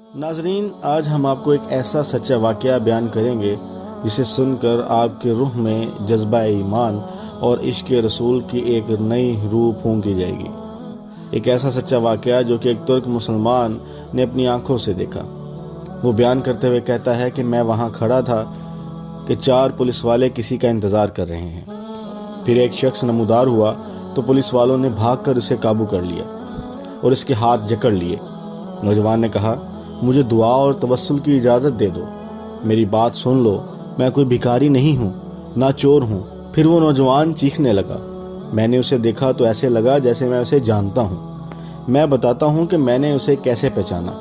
ناظرین، آج ہم آپ کو ایک ایسا سچا واقعہ بیان کریں گے جسے سن کر آپ کے روح میں جذبہ ایمان اور عشق رسول کی ایک نئی روح پھونکی جائے گی۔ ایک ایسا سچا واقعہ جو کہ ایک ترک مسلمان نے اپنی آنکھوں سے دیکھا۔ وہ بیان کرتے ہوئے کہتا ہے کہ میں وہاں کھڑا تھا کہ 4 پولیس والے کسی کا انتظار کر رہے ہیں۔ پھر ایک شخص نمودار ہوا تو پولیس والوں نے بھاگ کر اسے قابو کر لیا اور اس کے ہاتھ جکڑ لیے۔ نوجوان نے کہا، مجھے دعا اور توسل کی اجازت دے دو، میری بات سن لو، میں کوئی بھکاری نہیں ہوں، نہ چور ہوں۔ پھر وہ نوجوان چیخنے لگا۔ میں نے اسے دیکھا تو ایسے لگا جیسے میں اسے جانتا ہوں۔ میں بتاتا ہوں کہ میں نے اسے کیسے پہچانا۔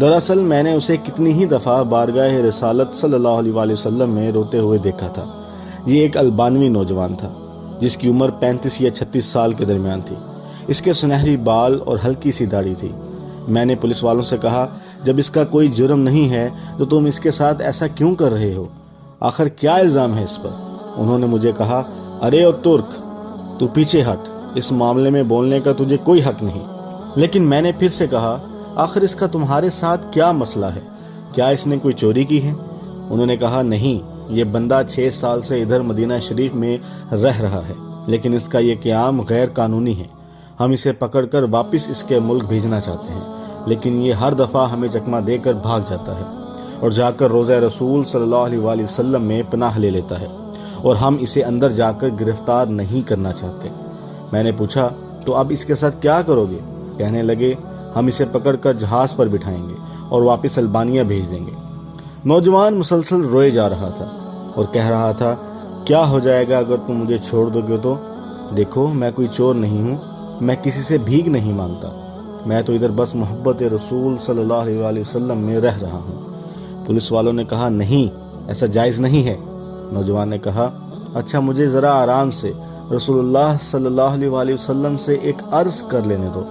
دراصل میں نے اسے کتنی ہی دفعہ بارگاہ رسالت صلی اللہ علیہ وآلہ وسلم میں روتے ہوئے دیکھا تھا۔ یہ ایک البانوی نوجوان تھا جس کی عمر 35 یا 36 سال کے درمیان تھی۔ اس کے سنہری بال اور ہلکی سی داڑھی تھی۔ میں نے پولیس والوں سے کہا، جب اس کا کوئی جرم نہیں ہے تو تم اس کے ساتھ ایسا کیوں کر رہے ہو؟ آخر کیا الزام ہے اس پر؟ انہوں نے مجھے کہا، ارے او ترک، تو پیچھے ہٹ، اس معاملے میں بولنے کا تجھے کوئی حق نہیں۔ لیکن میں نے پھر سے کہا، آخر اس کا تمہارے ساتھ کیا مسئلہ ہے؟ کیا اس نے کوئی چوری کی ہے؟ انہوں نے کہا، نہیں، یہ بندہ 6 سال سے ادھر مدینہ شریف میں رہ رہا ہے، لیکن اس کا یہ قیام غیر قانونی ہے۔ ہم اسے پکڑ کر واپس اس کے ملک بھیجنا چاہتے ہیں، لیکن یہ ہر دفعہ ہمیں چکمہ دے کر بھاگ جاتا ہے اور جا کر روضہ رسول صلی اللہ علیہ وآلہ وسلم میں پناہ لے لیتا ہے، اور ہم اسے اندر جا کر گرفتار نہیں کرنا چاہتے۔ میں نے پوچھا، تو اب اس کے ساتھ کیا کرو گے؟ کہنے لگے، ہم اسے پکڑ کر جہاز پر بٹھائیں گے اور واپس البانیہ بھیج دیں گے۔ نوجوان مسلسل روئے جا رہا تھا اور کہہ رہا تھا، کیا ہو جائے گا اگر تم مجھے چھوڑ دو گے تو؟ دیکھو، میں کوئی چور نہیں ہوں، میں کسی سے بھیک نہیں مانگتا، میں تو ادھر بس محبت رسول صلی اللہ علیہ وآلہ وسلم میں رہ رہا ہوں۔ پولیس والوں نے کہا، نہیں، ایسا جائز نہیں ہے۔ نوجوان نے کہا، اچھا مجھے ذرا آرام سے رسول اللہ صلی اللہ علیہ وآلہ وسلم سے ایک عرض کر لینے دو۔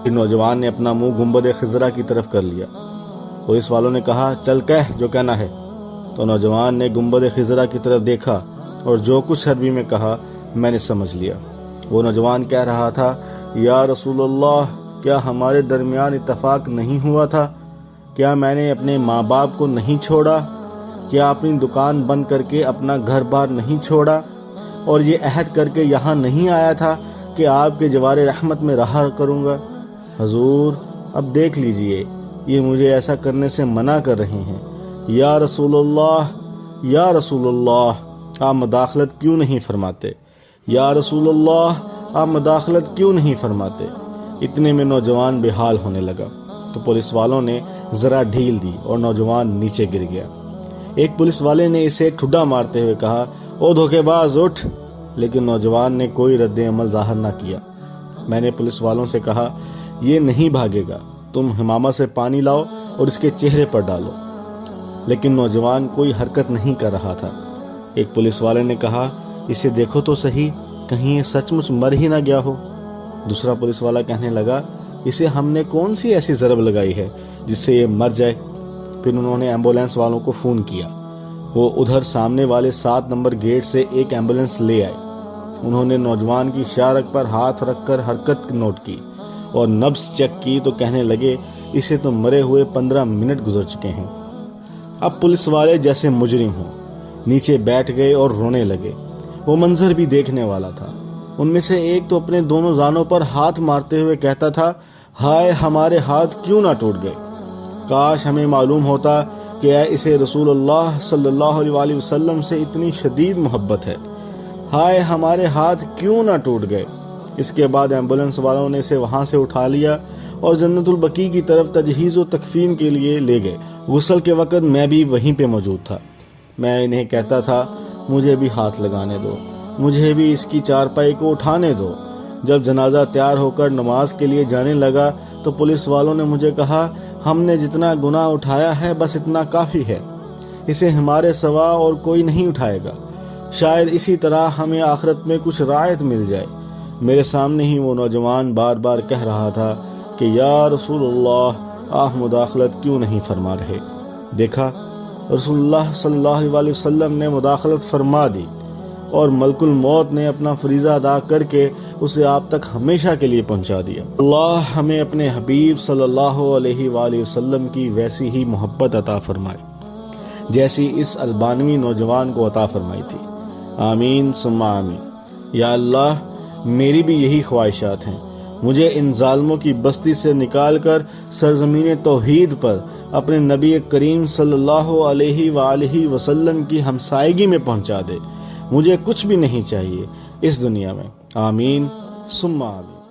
پھر نوجوان نے اپنا منہ گنبد خضرا کی طرف کر لیا۔ پولیس والوں نے کہا، چل کہہ جو کہنا ہے۔ تو نوجوان نے گنبد خضرا کی طرف دیکھا اور جو کچھ عربی میں کہا میں نے سمجھ لیا۔ وہ نوجوان کہہ رہا تھا، یا رسول اللہ، کیا ہمارے درمیان اتفاق نہیں ہوا تھا؟ کیا میں نے اپنے ماں باپ کو نہیں چھوڑا؟ کیا اپنی دکان بند کر کے اپنا گھر بار نہیں چھوڑا؟ اور یہ عہد کر کے یہاں نہیں آیا تھا کہ آپ کے جوار رحمت میں رہا کروں گا؟ حضور، اب دیکھ لیجئے، یہ مجھے ایسا کرنے سے منع کر رہے ہیں۔ یا رسول اللہ، یا رسول اللہ، آپ مداخلت کیوں نہیں فرماتے؟ یا رسول اللہ، آپ مداخلت کیوں نہیں فرماتے؟ اتنے میں نوجوان بے حال ہونے لگا تو پولیس والوں نے ذرا ڈھیل دی اور نوجوان نیچے گر گیا۔ ایک پولیس والے نے اسے ٹھڈا مارتے ہوئے کہا، او دھوکے باز، اٹھ! لیکن نوجوان نے کوئی رد عمل ظاہر نہ کیا۔ میں نے پولیس والوں سے کہا، یہ نہیں بھاگے گا، تم حمامہ سے پانی لاؤ اور اس کے چہرے پر ڈالو۔ لیکن نوجوان کوئی حرکت نہیں کر رہا تھا۔ ایک پولیس والے نے کہا، اسے دیکھو تو صحیح، کہیں یہ سچ مچ مر ہی نہ گیا ہو۔ دوسرا پولیس والا کہنے لگا، اسے ہم نے کون سی ایسی ضرب لگائی ہے جس سے یہ مر جائے؟ پھر انہوں نے ایمبولینس والوں کو فون کیا۔ وہ ادھر سامنے والے 7 نمبر گیٹ سے ایک ایمبولینس لے آئے۔ انہوں نے نوجوان کی شارک پر ہاتھ رکھ کر حرکت نوٹ کی اور نبض چیک کی تو کہنے لگے، اسے تو مرے ہوئے 15 منٹ گزر چکے ہیں۔ اب پولیس والے جیسے مجرم ہوں نیچے بیٹھ گئے اور رونے لگے۔ وہ منظر بھی دیکھنے والا تھا۔ ان میں سے ایک تو اپنے دونوں زانوں پر ہاتھ مارتے ہوئے کہتا تھا، ہائے ہمارے ہاتھ کیوں نہ ٹوٹ گئے، کاش ہمیں معلوم ہوتا کہ اسے رسول اللہ صلی اللہ علیہ وآلہ وسلم سے اتنی شدید محبت ہے، ہائے ہمارے ہاتھ کیوں نہ ٹوٹ گئے۔ اس کے بعد ایمبولینس والوں نے اسے وہاں سے اٹھا لیا اور جنت البقیع کی طرف تجہیز و تکفین کے لیے لے گئے۔ غسل کے وقت میں بھی وہیں پہ موجود تھا۔ میں انہیں کہتا تھا، مجھے بھی ہاتھ لگانے دو، مجھے بھی اس کی چارپائی کو اٹھانے دو۔ جب جنازہ تیار ہو کر نماز کے لیے جانے لگا تو پولیس والوں نے مجھے کہا، ہم نے جتنا گناہ اٹھایا ہے بس اتنا کافی ہے، اسے ہمارے سوا اور کوئی نہیں اٹھائے گا، شاید اسی طرح ہمیں آخرت میں کچھ رعایت مل جائے۔ میرے سامنے ہی وہ نوجوان بار بار کہہ رہا تھا کہ یا رسول اللہ، آپ مداخلت کیوں نہیں فرما رہے؟ دیکھا، رسول اللہ صلی اللہ علیہ وسلم نے مداخلت فرما دی اور ملک الموت نے اپنا فریضہ ادا کر کے اسے آپ تک ہمیشہ کے لیے پہنچا دیا۔ اللہ ہمیں اپنے حبیب صلی اللہ علیہ وآلہ وسلم کی ویسی ہی محبت عطا فرمائے جیسی اس البانوی نوجوان کو عطا فرمائی تھی۔ آمین ثم آمین۔ یا اللہ میری بھی یہی خواہشات ہیں، مجھے ان ظالموں کی بستی سے نکال کر سرزمین توحید پر اپنے نبی کریم صلی اللہ علیہ وآلہ وسلم کی ہمسائیگی میں پہنچا دے۔ مجھے کچھ بھی نہیں چاہیے اس دنیا میں۔ آمین ثم آمین۔